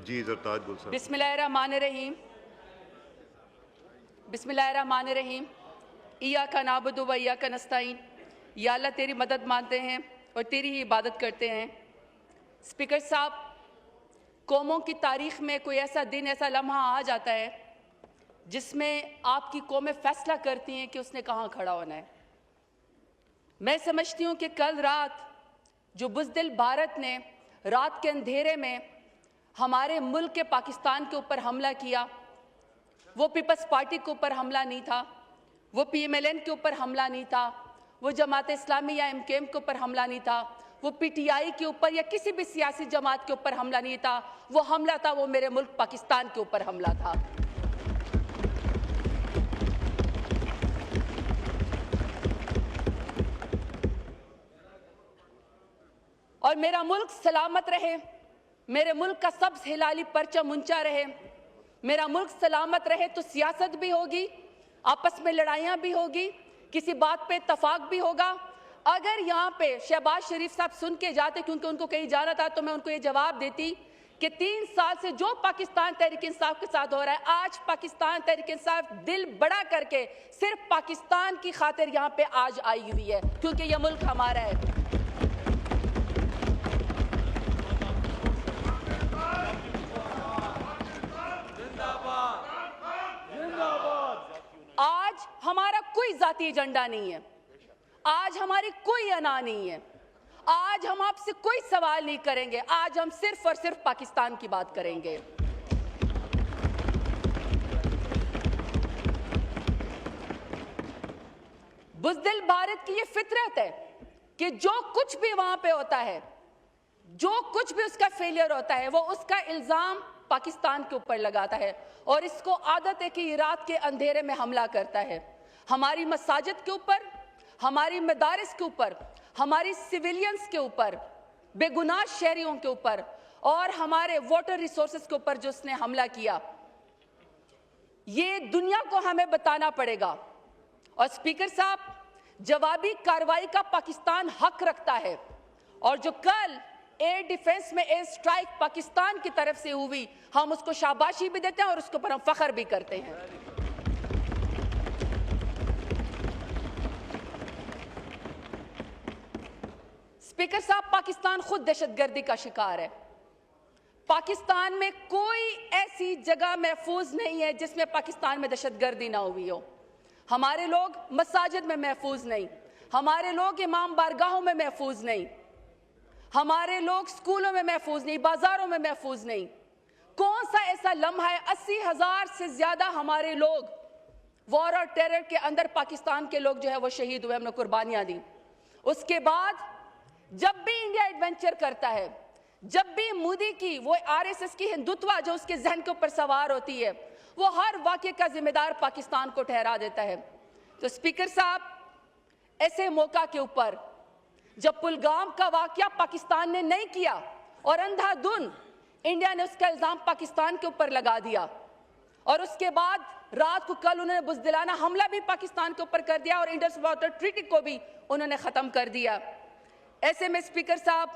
जी जरताज गुल साहब। बिस्मिल्लाहिर्रहमानिर्रहीम बिस्मिल्लाहिर्रहमानिर्रहीम इय्याका नअबुदु व इय्याका नस्तईन। या अल्लाह तेरी मदद मांगते हैं और तेरी ही इबादत करते हैं। स्पीकर साहब, कौमों की तारीख में कोई ऐसा दिन, ऐसा लम्हा आ जाता है जिसमें आपकी कौमें फैसला करती हैं कि उसने कहाँ खड़ा होना है। मैं समझती हूँ कि कल रात जो बुज़दिल भारत ने रात के अंधेरे में हमारे मुल्क के पाकिस्तान के ऊपर हमला किया, वो पीपल्स पार्टी के ऊपर हमला नहीं था, वो PMLN के ऊपर हमला नहीं था, वो जमात इस्लामी या MKM के ऊपर हमला नहीं था, वो PTI के ऊपर या किसी भी सियासी जमात के ऊपर हमला नहीं था। वो हमला था, वो मेरे मुल्क पाकिस्तान के ऊपर हमला था। और मेरा मुल्क सलामत रहे, मेरे मुल्क का सब हिलाली परचम ऊंचा रहे, मेरा मुल्क सलामत रहे तो सियासत भी होगी, आपस में लड़ाइयाँ भी होगी, किसी बात पे इत्तफाक भी होगा। अगर यहाँ पे शहबाज शरीफ साहब सुन के जाते, क्योंकि उनको कहीं जाना था, तो मैं उनको ये जवाब देती कि 3 साल से जो पाकिस्तान तहरीक इंसाफ के साथ हो रहा है, आज पाकिस्तान तहरीक इंसाफ दिल बड़ा करके सिर्फ पाकिस्तान की खातिर यहाँ पे आज आई हुई है, क्योंकि ये मुल्क हमारा है। आज हमारा कोई जाती एजेंडा नहीं है, आज हमारी कोई अना नहीं है, आज हम आपसे कोई सवाल नहीं करेंगे, आज हम सिर्फ और सिर्फ पाकिस्तान की बात करेंगे। बुज़दिल भारत की ये फितरत है कि जो कुछ भी वहां पे होता है, जो कुछ भी उसका फेलियर होता है, वो उसका इल्जाम पाकिस्तान के ऊपर लगाता है और इसको आदत है कि ये रात के अंधेरे में हमला करता है। हमारी मसाजिद के ऊपर, हमारी मदारिस के ऊपर, हमारी सिविलियंस के ऊपर, बेगुनाह शहरियों के ऊपर और हमारे वाटर रिसोर्सेज के ऊपर जो उसने हमला किया, ये दुनिया को हमें बताना पड़ेगा। और स्पीकर साहब, जवाबी कार्रवाई का पाकिस्तान हक रखता है और जो कल एयर डिफेंस में एयर स्ट्राइक पाकिस्तान की तरफ से हुई, हम उसको शाबाशी भी देते हैं और उसके ऊपर हम फख्र भी करते हैं। स्पीकर साहब, पाकिस्तान खुद दहशतगर्दी का शिकार है। पाकिस्तान में कोई ऐसी जगह महफूज नहीं है जिसमें पाकिस्तान में दहशतगर्दी ना हुई हो। हमारे लोग मसाजिद में महफूज नहीं, हमारे लोग इमाम बारगाहों में महफूज नहीं, हमारे लोग स्कूलों में महफूज नहीं, बाजारों में महफूज नहीं। कौन सा ऐसा लम्हा है? 80,000 से ज्यादा हमारे लोग वॉर और टेरर के अंदर पाकिस्तान के लोग जो है वो शहीद हुए, हमने कुर्बानियां दी। उसके बाद जब भी इंडिया एडवेंचर करता है, जब भी मोदी की वो RSS की हिंदुत्व जो उसके जहन के ऊपर सवार होती है, वो हर वाक़े का जिम्मेदार पाकिस्तान को ठहरा देता है। तो स्पीकर साहब, ऐसे मौका के ऊपर जब पुलगाम का वाकया पाकिस्तान ने नहीं किया और अंधाधुन इंडिया ने उसका इल्जाम पाकिस्तान के ऊपर लगा दिया और उसके बाद रात को कल उन्होंने बुज़दिलाना हमला भी पाकिस्तान के ऊपर कर दिया और इंडस वाटर ट्रीटी को भी उन्होंने ख़त्म कर दिया। ऐसे में स्पीकर साहब,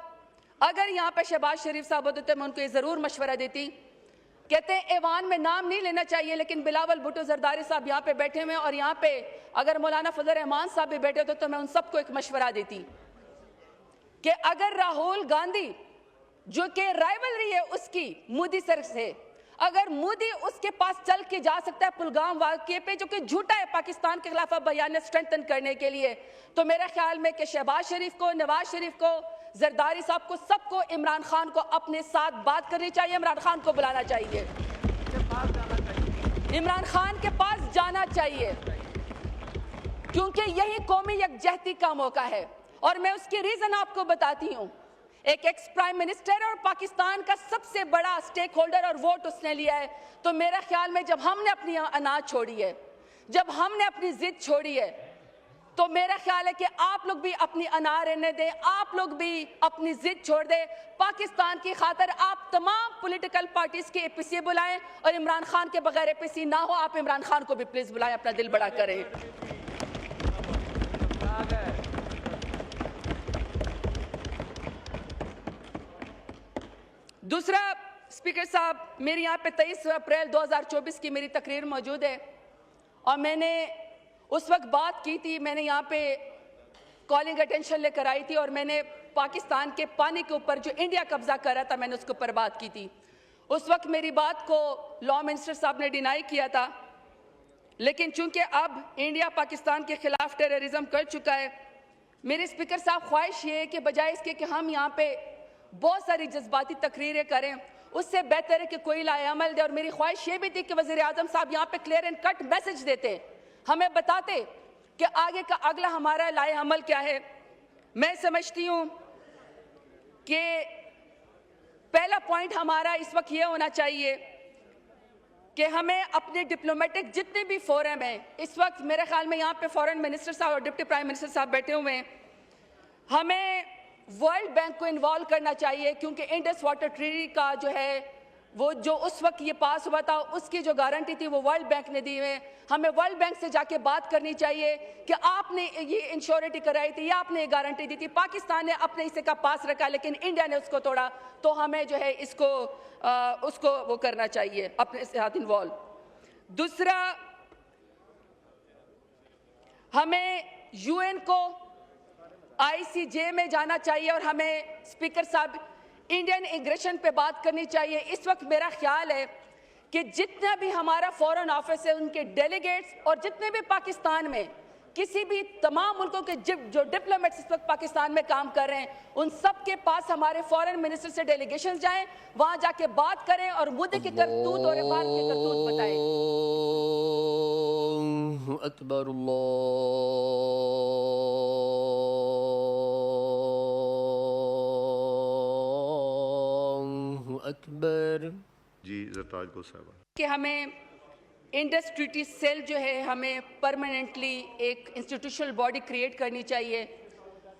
अगर यहाँ पे शहबाज शरीफ साहब होते तो मैं उनको ये ज़रूर मशवरा देती, कहते हैं ऐवान में नाम नहीं लेना चाहिए, लेकिन बिलावल भुट्टो जरदारी साहब यहाँ पे बैठे हुए हैं और यहाँ पे अगर मौलाना फजल रहमान साहब भी बैठे होते तो मैं उन सबको एक मशवरा देती कि अगर राहुल गांधी, जो कि राइवलरी है उसकी मोदी सर से, अगर मोदी उसके पास चल के जा सकता है पुलगाम वाक़े पे जो कि झूठा है पाकिस्तान के खिलाफ बयान स्ट्रेंथन करने के लिए, तो मेरे ख्याल में कि शहबाज शरीफ को, नवाज शरीफ को, जरदारी साहब को, सबको इमरान खान को अपने साथ बात करनी चाहिए, इमरान खान को बुलाना चाहिए, इमरान खान के पास जाना चाहिए, क्योंकि यही कौमी यकजहती का मौका है। और मैं उसकी रीजन आपको बताती हूँ। एक एक्स प्राइम मिनिस्टर और पाकिस्तान का सबसे बड़ा स्टेक होल्डर और वोट उसने लिया है, तो मेरे ख्याल में जब हमने अपनी अनाज छोड़ी है, जब हमने अपनी जिद छोड़ी है, तो मेरा ख्याल है कि आप लोग भी अपनी अना रहने दें, आप लोग भी अपनी जिद छोड़ दें। पाकिस्तान की खातिर आप तमाम पॉलिटिकल पार्टीज के APC बुलाएं और इमरान खान के बगैर APC ना हो, आप इमरान खान को भी प्लीज बुलाएं, अपना दिल बड़ा करें। दूसरा स्पीकर साहब, मेरी यहाँ पे 23 अप्रैल 2024 की मेरी तकरीर मौजूद है और मैंने उस वक्त बात की थी, मैंने यहाँ पे कॉलिंग अटेंशन लेकर आई थी और मैंने पाकिस्तान के पानी के ऊपर जो इंडिया कब्जा कर रहा था मैंने उसके ऊपर बात की थी। उस वक्त मेरी बात को लॉ मिनिस्टर साहब ने डिनाई किया था, लेकिन चूंकि अब इंडिया पाकिस्तान के खिलाफ टेररिज्म कर चुका है, मेरे स्पीकर साहब ख्वाहिश ये है कि बजाय इसके कि हम यहाँ पे बहुत सारी जज्बाती तकरीरें करें, उससे बेहतर है कि कोई लाए अमल दे। और मेरी ख्वाहिश ये भी थी कि वज़ीर आज़म साहब यहाँ पे क्लियर एंड कट मैसेज देते, हमें बताते कि आगे का अगला हमारा लाए अमल क्या है। मैं समझती हूँ कि पहला पॉइंट हमारा इस वक्त ये होना चाहिए कि हमें अपने डिप्लोमेटिक जितने भी फोरम हैं, इस वक्त मेरे ख्याल में यहाँ पे फॉरेन मिनिस्टर साहब और डिप्टी प्राइम मिनिस्टर साहब बैठे हुए हैं, हमें वर्ल्ड बैंक को इन्वॉल्व करना चाहिए, क्योंकि इंडस वाटर ट्रीटी का जो है वो जो उस वक्त ये पास हुआ था उसकी जो गारंटी थी वो वर्ल्ड बैंक ने दी है। हमें वर्ल्ड बैंक से जाके बात करनी चाहिए कि आपने ये इंश्योरिटी कराई थी या आपने ये गारंटी दी थी, पाकिस्तान ने अपने हिस्से का पास रखा लेकिन इंडिया ने उसको तोड़ा, तो हमें जो है इसको उसको वो करना चाहिए, अपने साथ इन्वॉल्व। दूसरा, हमें यूएन को ICJ में जाना चाहिए और हमें स्पीकर साहब इंडियन इमिग्रेशन पे बात करनी चाहिए। इस वक्त मेरा ख्याल है कि जितना भी हमारा फॉरेन ऑफिस है, उनके डेलीगेट्स और जितने भी पाकिस्तान में किसी भी तमाम मुल्कों के जो डिप्लोमेट्स इस वक्त पाकिस्तान में काम कर रहे हैं, उन सब के पास हमारे फॉरेन मिनिस्टर से डेलीगेशन जाएं, वहां जाके बात करें और मुद्दे की करतूत और इबार की करतूत बताएं। अकबर अकबर। जी ज़रताज को साहब कि हमें इंडस ट्रीटी सेल जो है हमें परमानेंटली एक इंस्टीट्यूशनल बॉडी क्रिएट करनी चाहिए।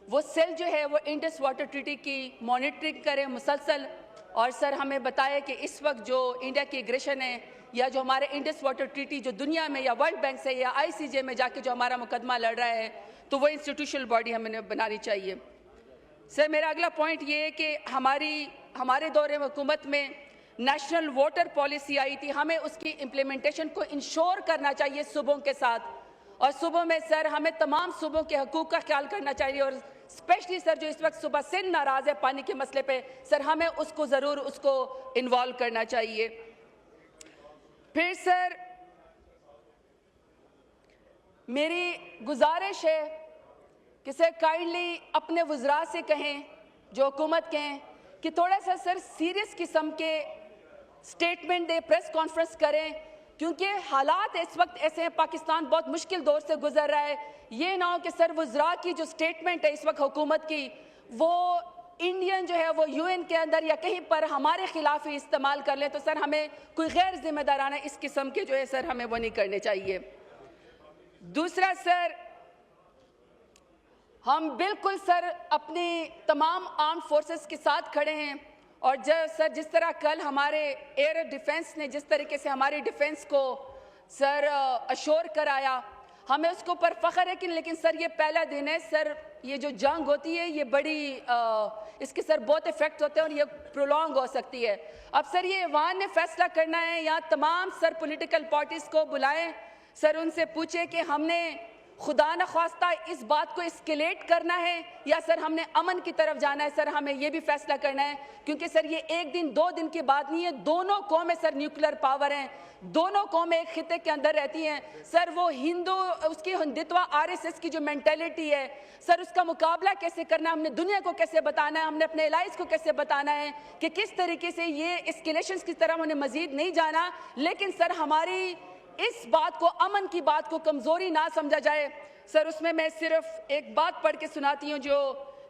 वो सेल जो है वो इंडस वाटर ट्रीटी की मॉनिटरिंग करे मुसलसल, और सर हमें बताए कि इस वक्त जो इंडिया की एग्रेशन है या जो हमारे इंडस वाटर ट्रीटी जो दुनिया में या वर्ल्ड बैंक से या ICJ में जाके जो हमारा मुकदमा लड़ रहा है, तो वो इंस्टीट्यूशनल बॉडी हमें बनानी चाहिए। सर मेरा अगला पॉइंट ये है कि हमारे दौरे हुकूमत में नेशनल वाटर पॉलिसी आई थी, हमें उसकी इम्प्लीमेंटेशन को इंश्योर करना चाहिए सूबों के साथ, और सूबों में सर हमें तमाम सूबों के हकूक़ का ख्याल करना चाहिए, और स्पेशली सर जो इस वक्त सूबा सिंध नाराज़ है पानी के मसले पे, सर हमें उसको ज़रूर उसको इन्वॉल्व करना चाहिए। फिर सर मेरी गुजारिश है कि सर काइंडली अपने वज़रा से कहें, जो हुकूमत के हैं, कि थोड़ा सा सर सीरियस किस्म के स्टेटमेंट दे, प्रेस कॉन्फ्रेंस करें, क्योंकि हालात इस वक्त ऐसे हैं, पाकिस्तान बहुत मुश्किल दौर से गुजर रहा है। ये ना हो कि सर वज़रा की जो स्टेटमेंट है इस वक्त हुकूमत की, वो इंडियन जो है वो UN के अंदर या कहीं पर हमारे खिलाफ ही इस्तेमाल कर लें, तो सर हमें कोई गैर जिम्मेदाराना इस किस्म के जो है सर हमें वो नहीं करने चाहिए। दूसरा सर, हम बिल्कुल सर अपनी तमाम आर्म फोर्सेस के साथ खड़े हैं, और जब सर जिस तरह कल हमारे एयर डिफेंस ने जिस तरीके से हमारी डिफेंस को सर अश्योर कराया, हमें उसके ऊपर फ़ख्र है। लेकिन सर ये पहला दिन है सर, ये जो जंग होती है ये बड़ी इसके सर बहुत इफेक्ट होते हैं और ये प्रोलॉन्ग हो सकती है। अब सर ये ऐवान ने फैसला करना है, यहाँ तमाम सर पॉलिटिकल पार्टीज़ को बुलाएं, सर उनसे पूछें कि हमने खुदा न ख्वास्ता इस बात को एस्केलेट करना है या सर हमने अमन की तरफ जाना है। सर हमें ये भी फैसला करना है, क्योंकि सर ये एक दिन दो दिन की बात नहीं है, दोनों कौमें सर न्यूक्लियर पावर हैं, दोनों कौमें एक खिते के अंदर रहती हैं। सर वो हिंदू उसकी हिंदुत्व RSS की जो मेंटेलिटी है सर, उसका मुकाबला कैसे करना है, हमने दुनिया को कैसे बताना है, हमने अपने एलाइज को कैसे बताना है कि किस तरीके से ये एस्केलेशंस की तरफ हमने मजीद नहीं जाना। लेकिन सर हमारी इस बात को, अमन की बात को कमज़ोरी ना समझा जाए। सर उसमें मैं सिर्फ एक बात पढ़ के सुनाती हूँ जो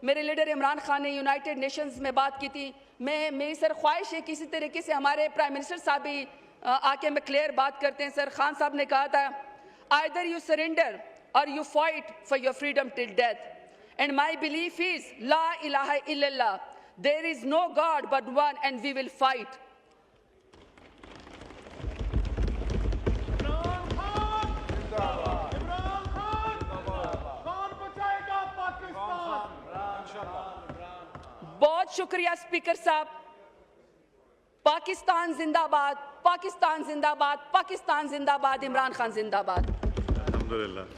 मेरे लीडर इमरान खान ने यूनाइटेड नेशंस में बात की थी। मेरी सर ख्वाहिश है कि इसी तरीके से हमारे प्राइम मिनिस्टर साहब भी आके में क्लियर बात करते हैं। सर खान साहब ने कहा था, either you surrender or you fight for your freedom till death, and my belief is ला इलाहा इल्लल्लाह, there is no god but one and we will fight. बहुत शुक्रिया स्पीकर साहब। पाकिस्तान जिंदाबाद, पाकिस्तान जिंदाबाद, पाकिस्तान जिंदाबाद, इमरान खान जिंदाबाद। अल्हम्दुलिल्लाह।